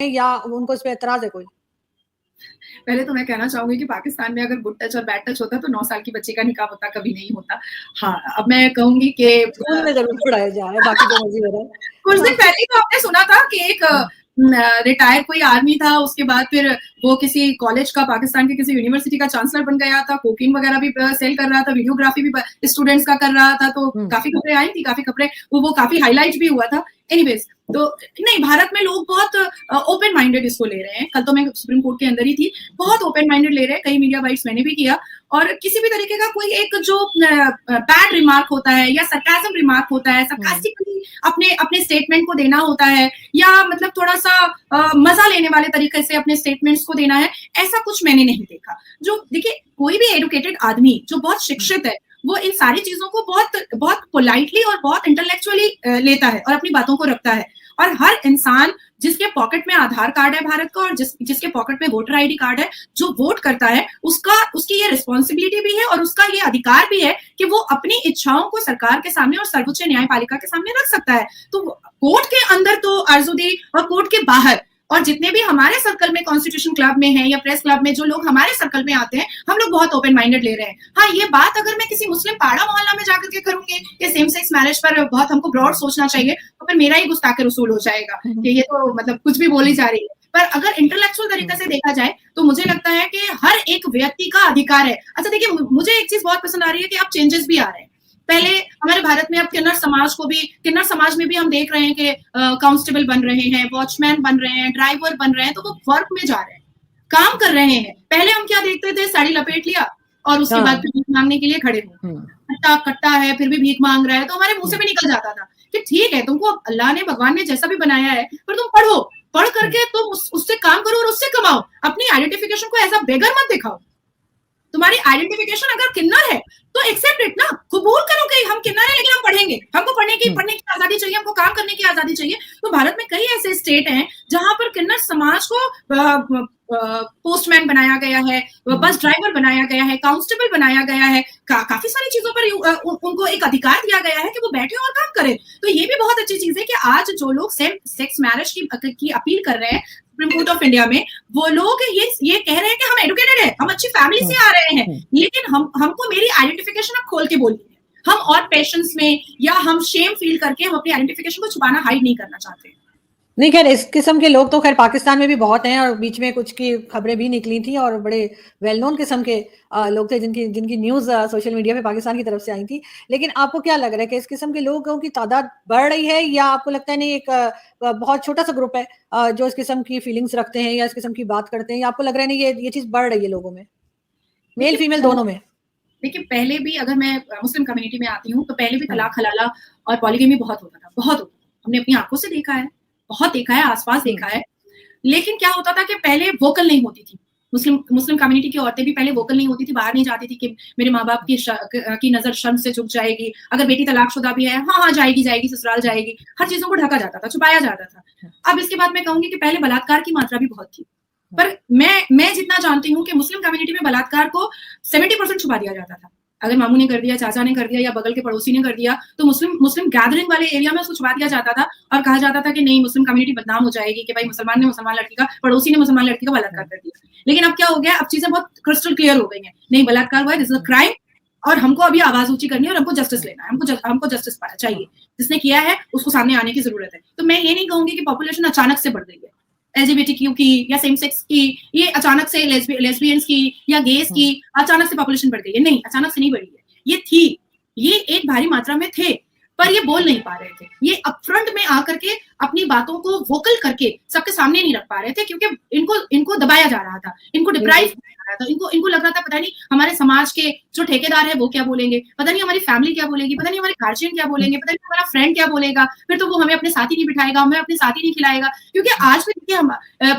या उनको इस पे एतराज है कोई? पहले तो मैं कहना चाहूंगी कि पाकिस्तान में अगर गुड टच और बैड टच होता तो 9 साल की बच्ची का निकाह होता, कभी नहीं होता। हाँ, अब मैं कहूंगी कि स्कूल में जरूर पढ़ाया जा रहा है, बाकी जो मर्जी हो रहा है। कुछ दिन हाँ। पहले ही तो आपने सुना था कि एक रिटायर कोई आर्मी था, उसके बाद फिर वो किसी कॉलेज का, पाकिस्तान के किसी यूनिवर्सिटी का चांसलर बन गया था, कोकीन वगैरह भी सेल कर रहा था, वीडियोग्राफी भी स्टूडेंट्स का कर रहा था, तो काफी खबरें आई थी, काफी खबरें, वो काफी हाईलाइट भी हुआ था। एनीवेज, तो नहीं, भारत में लोग बहुत ओपन माइंडेड इसको ले रहे हैं। कल तो मैं सुप्रीम कोर्ट के अंदर ही थी, बहुत ओपन माइंडेड ले रहे हैं। कई मीडिया बाइट्स मैंने भी किया, और किसी भी तरीके का कोई एक जो बैड रिमार्क होता है या सरकाजम रिमार्क होता है, सरकास्टिकली अपने अपने स्टेटमेंट को देना होता है, या मतलब थोड़ा सा मजा लेने वाले तरीके से अपने स्टेटमेंट्स को देना है, ऐसा कुछ मैंने नहीं देखा। जो देखिए, कोई भी एडुकेटेड आदमी जो बहुत शिक्षित है, वो इन सारी चीजों को बहुत बहुत पोलाइटली और बहुत इंटेलेक्चुअली लेता है और अपनी बातों को रखता है। और हर इंसान जिसके पॉकेट में आधार कार्ड है भारत का, और जिसके पॉकेट में वोटर आईडी कार्ड है, जो वोट करता है, उसकी ये रिस्पॉन्सिबिलिटी भी है और उसका ये अधिकार भी है कि वो अपनी इच्छाओं को सरकार के सामने और सर्वोच्च न्यायपालिका के सामने रख सकता है। तो कोर्ट के अंदर तो आरजुदी, और कोर्ट के बाहर, और जितने भी हमारे सर्कल में, कॉन्स्टिट्यूशन क्लब में है या प्रेस क्लब में जो लोग हमारे सर्कल में आते हैं, हम लोग बहुत ओपन माइंडेड ले रहे हैं। हाँ, ये बात अगर मैं किसी मुस्लिम पाड़ा मोहल्ला में जाकर के करूंगी कि सेम सेक्स मैरिज पर बहुत हमको ब्रॉड सोचना चाहिए, तो फिर मेरा ही गुस्ताखे रसूल हो जाएगा कि ये तो मतलब कुछ भी बोली जा रही है। पर अगर इंटेलेक्चुअल तरीके से देखा जाए तो मुझे लगता है कि हर एक व्यक्ति का अधिकार है। अच्छा देखिए, मुझे एक चीज बहुत पसंद आ रही है कि अब चेंजेस भी आ रहे हैं। पहले हमारे भारत में, अब किन्नर समाज में भी हम देख रहे हैं कि कांस्टेबल बन रहे हैं, वॉचमैन बन रहे हैं, ड्राइवर बन रहे हैं, तो वो वर्क में जा रहे हैं, काम कर रहे हैं। पहले हम क्या देखते थे, साड़ी लपेट लिया और उसके बाद फिर भीख मांगने के लिए खड़े हो, कट्टा कट्टा है फिर भी भीख मांग रहा है, तो हमारे मुंह से भी निकल जाता था कि ठीक है, तुमको अल्लाह ने, भगवान ने जैसा भी बनाया है, पर तुम पढ़ो, पढ़ करके तुम उससे काम करो और उससे कमाओ। अपनी आइडेंटिफिकेशन को एज अ बेगर मत दिखाओ। तुम्हारी आइडेंटिफिकेशन अगर किन्नर है तो एक्सेप्ट इट ना, कबूल करो कि हम किन्नर है, लेकिन हम पढ़ेंगे, हमको पढ़ने की आजादी चाहिए, हमको काम करने की आजादी चाहिए। तो भारत में कई ऐसे स्टेट हैं जहां पर किन्नर समाज को पोस्टमैन बनाया गया है, बस ड्राइवर बनाया गया है, कांस्टेबल बनाया गया है, काफी सारी चीजों पर उनको एक अधिकार दिया गया है कि वो बैठे और काम करें। तो ये भी बहुत अच्छी चीज है कि आज जो लोग सेम सेक्स मैरिज की अपील कर रहे हैं सुप्रीम कोर्ट ऑफ इंडिया में, वो लोग ये कह रहे हैं कि हम एडुकेटेड है, हम अच्छी फैमिली से आ रहे हैं, लेकिन हमको मेरी आइडेंटिफिकेशन अब खोल के बोलिए। हम और पेशेंस में या हम शेम फील करके हम अपनी आइडेंटिफिकेशन को छुपाना, हाइड नहीं करना चाहते। नहीं, खैर इस किस्म के लोग तो खैर पाकिस्तान में भी बहुत हैं, और बीच में कुछ की खबरें भी निकली थी, और बड़े वेल नोन किस्म के लोग थे जिनकी न्यूज सोशल मीडिया पे पाकिस्तान की तरफ से आई थी। लेकिन आपको क्या लग रहा है कि इस किस्म के लोगों की तादाद बढ़ रही है, या आपको लगता है नहीं, एक बहुत छोटा सा ग्रुप है जो इस किस्म की फीलिंग्स रखते हैं या इस किस्म की बात करते हैं, या आपको लग रहा है नहीं ये चीज बढ़ रही है लोगों में, मेल फीमेल दोनों में? देखिए, पहले भी, अगर मैं मुस्लिम कम्युनिटी में आती हूँ, तो पहले भी तलाक हलाला और पॉलीगेमी बहुत होता था, बहुत होता था। हमने अपनी आंखों से देखा है, बहुत देखा है, आसपास देखा है। लेकिन क्या होता था कि पहले वोकल नहीं होती थी। मुस्लिम कम्युनिटी की औरतें भी पहले वोकल नहीं होती थी, बाहर नहीं जाती थी कि मेरे माँ बाप की नजर शर्म से झुक जाएगी। अगर बेटी तलाकशुदा भी है, हाँ जाएगी, ससुराल जाएगी, हर चीजों को ढका जाता था, छुपाया जाता था। अब इसके बाद मैं कहूंगी कि पहले बलात्कार की मात्रा भी बहुत थी, पर मैं जितना जानती हूँ कि मुस्लिम कम्युनिटी में बलात्कार को 70% छुपा दिया जाता था। अगर मामू ने कर दिया, चाचा ने कर दिया, या बगल के पड़ोसी ने कर दिया, तो मुस्लिम गैदरिंग वाले एरिया में उसको छुपा दिया जाता था, और कहा जाता था कि नहीं, मुस्लिम कम्युनिटी बदनाम हो जाएगी कि भाई मुसलमान ने मुसलमान लड़की का, पड़ोसी ने मुसलमान लड़की का बलात्कार कर दिया। लेकिन अब क्या हो गया, अब चीजें बहुत क्रिस्टल क्लियर हो गई हैं। नहीं, बलात्कार हुआ है, दिस इज अ क्राइम, और हमको अभी आवाज ऊंची करनी है, और हमको जस्टिस लेना है, हमको जस्टिस चाहिए। जिसने किया है उसको सामने आने की जरूरत है। तो मैं ये नहीं कहूंगी कि पॉपुलेशन अचानक से बढ़ गई है, एलजीबीटीक्यू की या सेम सेक्स की, ये अचानक से लेस्बियंस की या गेस की अचानक से पॉपुलेशन बढ़ गई है। नहीं, अचानक से नहीं बढ़ी है, ये थी, ये एक भारी मात्रा में थे, पर ये बोल नहीं पा रहे थे। ये अपफ्रंट में आकर के अपनी बातों को वोकल करके सबके सामने नहीं रख पा रहे थे, क्योंकि इनको दबाया जा रहा था, इनको डिप्राइव किया जा रहा था, इनको लग रहा था पता नहीं हमारे समाज के जो ठेकेदार है वो क्या बोलेंगे, पता नहीं हमारी फैमिली क्या बोलेगी, पता नहीं हमारे गार्जियन क्या बोलेंगे, पता नहीं हमारा फ्रेंड क्या बोलेगा, फिर तो वो हमें अपने साथ ही नहीं बिठाएगा, हमें अपने साथ ही नहीं खिलाएगा। क्योंकि आज भी देखिए, हम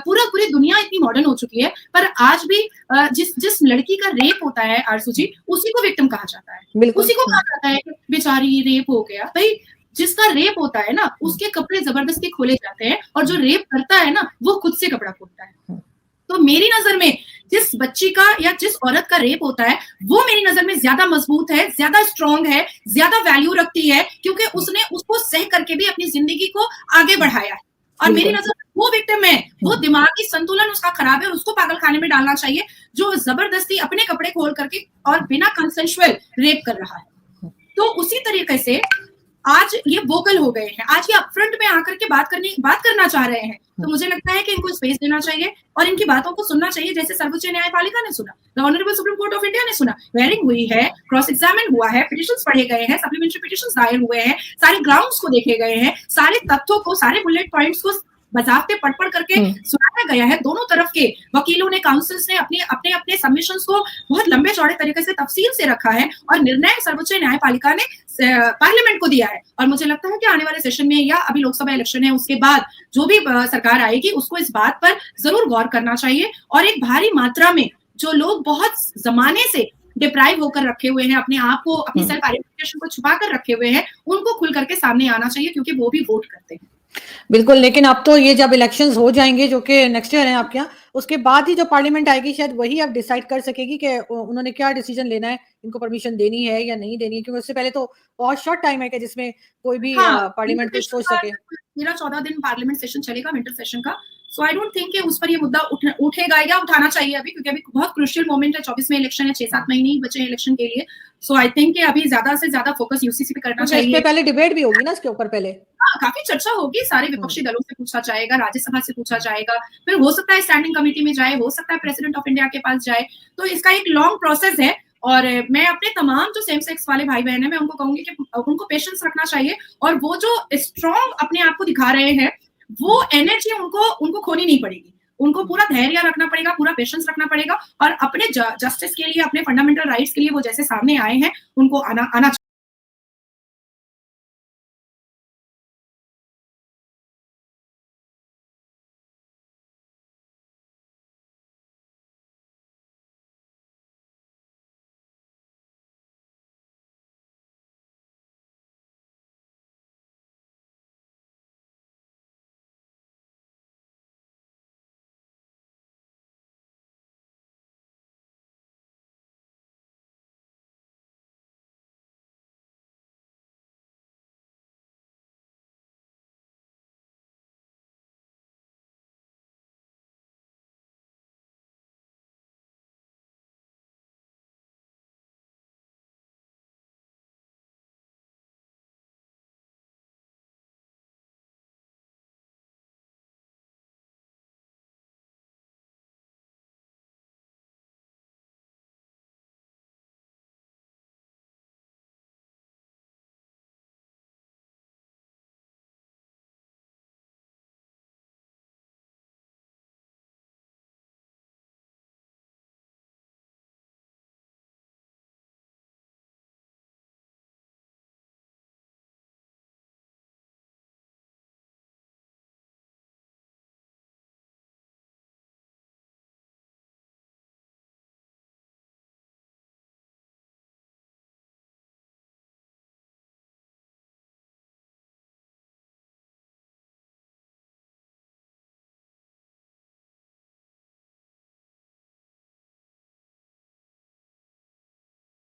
पूरी दुनिया इतनी मॉडर्न हो चुकी है, पर आज भी जिस लड़की का रेप होता है आरसू जी, उसी को विक्टिम कहा जाता है, उसी को कहा जाता है कि बेचारी रेप हो गया। भाई, जिसका रेप होता है ना, उसके कपड़े जबरदस्ती खोले जाते हैं, और जो रेप करता है ना, वो खुद से कपड़ा खोलता है। तो मेरी नजर में जिस बच्ची का या जिस औरत का रेप होता है, वो मेरी नजर में ज्यादा मजबूत है, ज्यादा स्ट्रांग है, ज्यादा वैल्यू रखती है, क्योंकि उसने उसको सह करके भी अपनी जिंदगी को आगे बढ़ाया है। और मेरी नजर में वो विक्टिम है, वो दिमागी संतुलन उसका खराब है और उसको पागल खाने में डालना चाहिए, जो जबरदस्ती अपने कपड़े खोल करके और बिना कंसेंशुअल रेप कर रहा है। तो उसी तरीके से आज ये वोकल हो गए हैं, आज ये अपफ्रंट में आकर के बात करना चाह रहे हैं, तो मुझे लगता है कि इनको स्पेस देना चाहिए और इनकी बातों को सुनना चाहिए, जैसे सर्वोच्च न्यायपालिका ने सुना, the honourable supreme court of India ने सुना, हेयरिंग हुई है, क्रॉस एग्जामिन हुआ है, पिटिशंस पढ़े गए हैं, सप्लीमेंट्री पिटिशंस दायर हुए हैं, सारे ग्राउंड्स को देखे गए हैं, सारे तथ्यों को, सारे बुलेट पॉइंट्स को बजाते पढ़ करके सुनाया गया है। दोनों तरफ के वकीलों ने, काउंसिल्स ने अपने सबमिशंस को बहुत लंबे चौड़े तरीके से तफसील से रखा है और निर्णय सर्वोच्च न्यायपालिका ने पार्लियामेंट को दिया है। और मुझे लगता है कि आने वाले सेशन में या अभी लोकसभा इलेक्शन है उसके बाद जो भी सरकार आएगी उसको इस बात पर जरूर गौर करना चाहिए और एक भारी मात्रा में जो लोग बहुत जमाने से डिप्राइव होकर रखे हुए हैं, अपने आप को, अपनी सेल्फ आइडेंटिफिकेशन को छुपा कर रखे हुए हैं, उनको खुल करके सामने आना चाहिए क्योंकि वो भी वोट करते हैं। बिल्कुल, लेकिन अब तो ये जब इलेक्शंस हो जाएंगे जो कि नेक्स्ट ईयर है आपके यहाँ, उसके बाद ही जो पार्लियामेंट आएगी शायद वही अब डिसाइड कर सकेगी कि उन्होंने क्या डिसीजन लेना है, इनको परमिशन देनी है या नहीं देनी है, क्योंकि उससे पहले तो बहुत शॉर्ट टाइम है कि जिसमें कोई भी पार्लियामेंट कुछ सोच सके। 13-14 दिन पार्लियामेंट सेशन चलेगा, विंटर सेशन का, सो आई डोंट थिंक कि उस पर ये मुद्दा उठेगा या उठाना चाहिए अभी, क्योंकि अभी बहुत क्रूशियल मोमेंट है, 24 में इलेक्शन है, 6-7 महीने ही बचे हैं इलेक्शन के लिए। सो आई थिंक कि अभी ज्यादा से ज्यादा फोकस यूसीसी पे करना चाहिए। इसके पहले डिबेट भी होगी ना इसके ऊपर पहले? हाँ, काफी चर्चा होगी, सारे विपक्षी दलों से पूछा जाएगा, राज्यसभा से पूछा जाएगा, फिर हो सकता है स्टैंडिंग कमेटी में जाए, हो सकता है प्रेसिडेंट ऑफ इंडिया के पास जाए, तो इसका एक लॉन्ग प्रोसेस है। और मैं अपने तमाम जो सेम सेक्स वाले भाई बहन है, मैं उनको कहूंगी कि उनको पेशेंस रखना चाहिए और वो जो स्ट्रॉन्ग अपने आप को दिखा रहे हैं, वो एनर्जी उनको खोनी नहीं पड़ेगी, उनको पूरा धैर्य रखना पड़ेगा, पूरा पेशेंस रखना पड़ेगा और अपने जस्टिस के लिए, अपने फंडामेंटल राइट्स के लिए वो जैसे सामने आए हैं, उनको आना